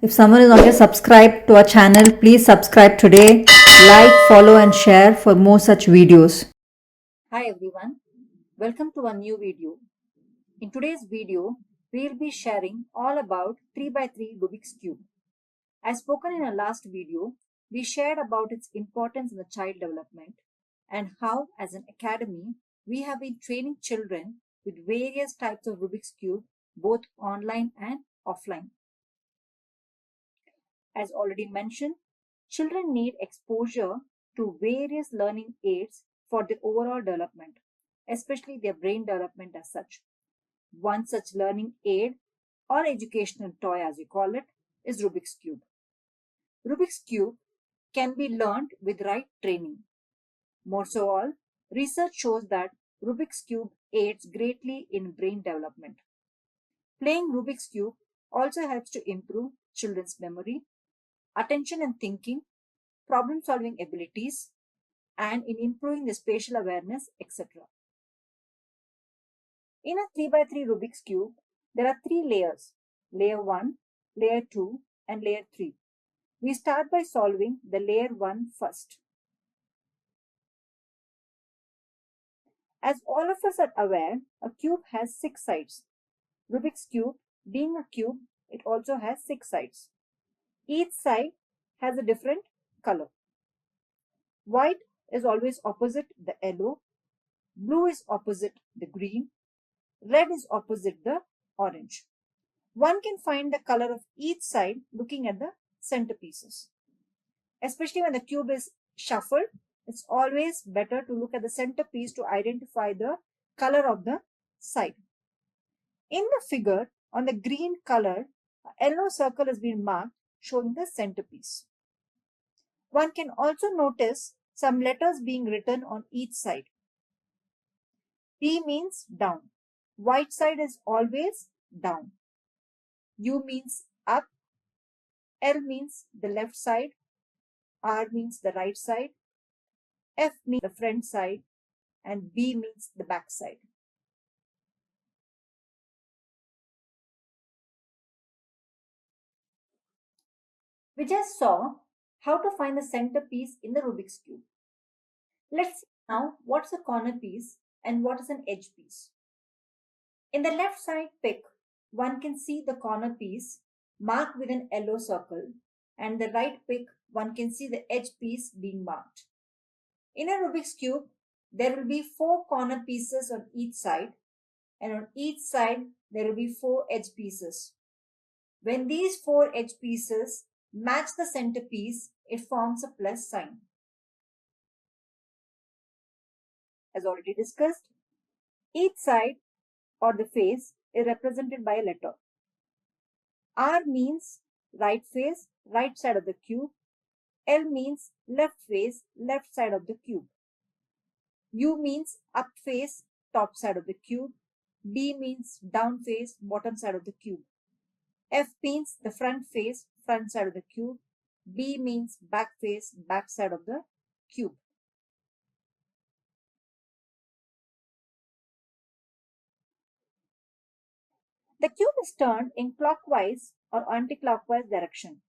If someone is not yet subscribed to our channel, please subscribe today. Like, follow, and share for more such videos. Hi everyone, welcome to a new video. In today's video, we will be sharing all about 3x3 Rubik's Cube. As spoken in our last video, we shared about its importance in the child development and how, as an academy, we have been training children with various types of Rubik's Cube, both online and offline. As already mentioned, children need exposure to various learning aids for their overall development, especially their brain development as such. One such learning aid or educational toy, as we call it, is Rubik's Cube. Rubik's Cube can be learned with right training. More so all, research shows that Rubik's Cube aids greatly in brain development. Playing Rubik's Cube also helps to improve children's memory, attention and thinking, problem-solving abilities, and in improving the spatial awareness, etc. In a 3x3 Rubik's Cube, there are 3 layers, layer 1, layer 2, and layer 3. We start by solving the layer 1 first. As all of us are aware, a cube has 6 sides. Rubik's Cube, being a cube, it also has 6 sides. Each side has a different color. White is always opposite the yellow, blue is opposite the green, red is opposite the orange. One can find the color of each side looking at the centerpieces. Especially when the cube is shuffled, it's always better to look at the centerpiece to identify the color of the side. In the figure, on the green color, a yellow circle has been marked showing the centerpiece. One can also notice some letters being written on each side. D means down. White side is always down. U means up. L means the left side. R means the right side. F means the front side. And B means the back side. We just saw how to find the centerpiece in the Rubik's Cube. Let's see now what's a corner piece and what is an edge piece. In the left side pic, one can see the corner piece marked with an yellow circle, and the right pic, one can see the edge piece being marked. In a Rubik's Cube, there will be 4 corner pieces on each side, and on each side there will be 4 edge pieces. When these 4 edge pieces match the centerpiece, it forms a plus sign. As already discussed, each side or the face is represented by a letter. R means right face, right side of the cube. L means left face, left side of the cube. U means up face, top side of the cube. B means down face, bottom side of the cube. F means the front face, front side of the cube. B means back face, back side of the cube. The cube is turned in clockwise or anti-clockwise direction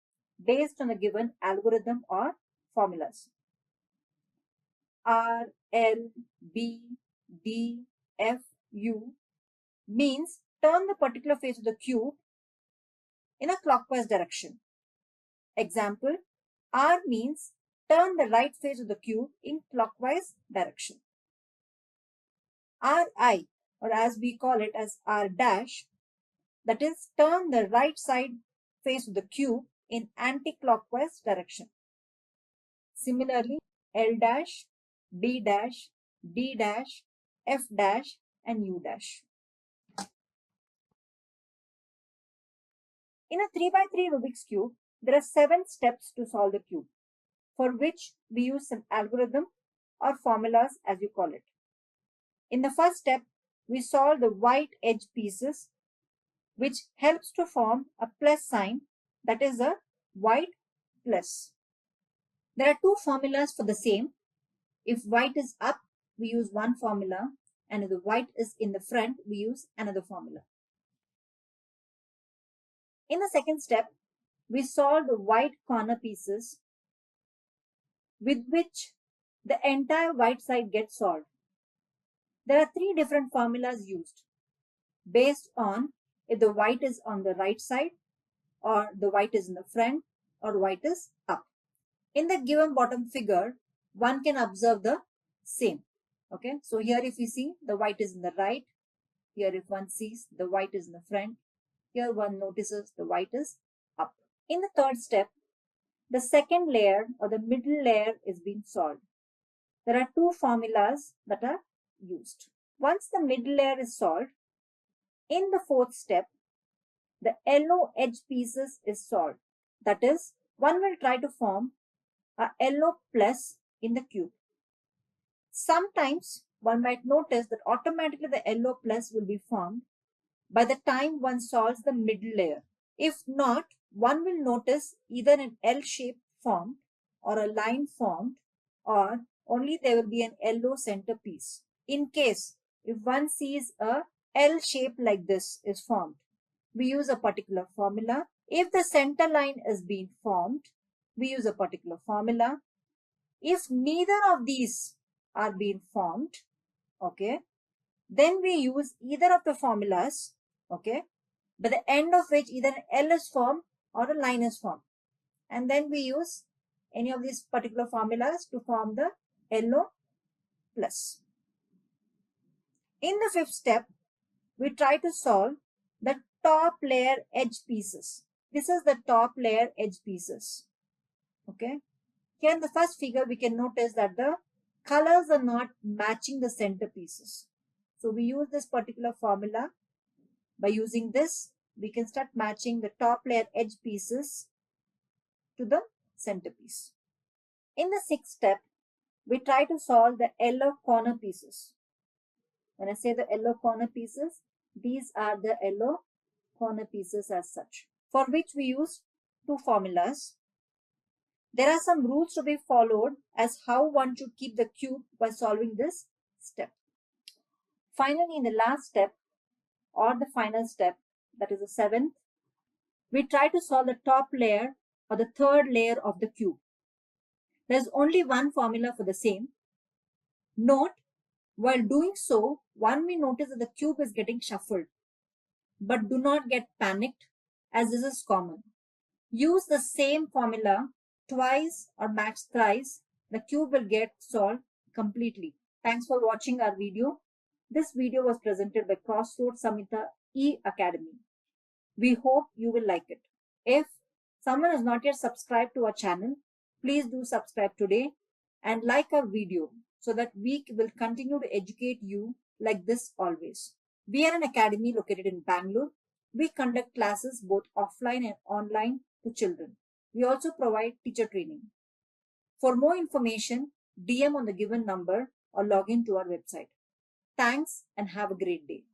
based on a given algorithm or formulas. R, L, B, D, F, U means turn the particular face of the cube in a clockwise direction. Example, R means turn the right face of the cube in clockwise direction. Ri, or as we call it as R dash, that is turn the right side face of the cube in anti-clockwise direction. Similarly, L dash, B dash, D dash, F dash, and U dash. In a 3x3 Rubik's Cube, there are 7 steps to solve the cube, for which we use some algorithm or formulas as you call it. In the first step, we solve the white edge pieces, which helps to form a plus sign, that is a white plus. There are 2 formulas for the same. If white is up, we use one formula, and if the white is in the front, we use another formula. In the second step, we solve the white corner pieces with which the entire white side gets solved. There are three different formulas used based on if the white is on the right side, or the white is in the front, or white is up. In the given bottom figure, one can observe the same. Okay, so here if you see, the white is in the right. Here if one sees, the white is in the front. Here one notices the white is up. In the third step, the second layer or the middle layer is being solved. There are two formulas that are used. Once the middle layer is solved, in the fourth step, the yellow edge pieces is solved. That is, one will try to form a yellow plus in the cube. Sometimes one might notice that automatically the yellow plus will be formed by the time one solves the middle layer. If not, one will notice either an L shape formed or a line formed, or only there will be an yellow centerpiece. In case if one sees a L shape like this is formed, we use a particular formula. If the center line is being formed, we use a particular formula. If neither of these are being formed, okay, then we use either of the formulas, okay, by the end of which either an L is formed or a line is formed. And then we use any of these particular formulas to form the yellow plus. In the fifth step, we try to solve the top layer edge pieces. This is the top layer edge pieces. Okay. Here in the first figure, we can notice that the colors are not matching the center pieces. So we use this particular formula. By using this, we can start matching the top layer edge pieces to the centerpiece. In the sixth step, we try to solve the yellow corner pieces. When I say the yellow corner pieces, these are the yellow corner pieces as such, for which we use two formulas. There are some rules to be followed as how one should keep the cube by solving this step. Finally, in the last step or the final step, that is the seventh, we try to solve the top layer or the third layer of the cube. There is only one formula for the same. Note, while doing so, one may notice that the cube is getting shuffled. But do not get panicked, as this is common. Use the same formula twice or max thrice. The cube will get solved completely. Thanks for watching our video. This video was presented by Crossroads Samhita E-Academy. We hope you will like it. If someone has not yet subscribed to our channel, please do subscribe today and like our video so that we will continue to educate you like this always. We are an academy located in Bangalore. We conduct classes both offline and online to children. We also provide teacher training. For more information, DM on the given number or log in to our website. Thanks and have a great day.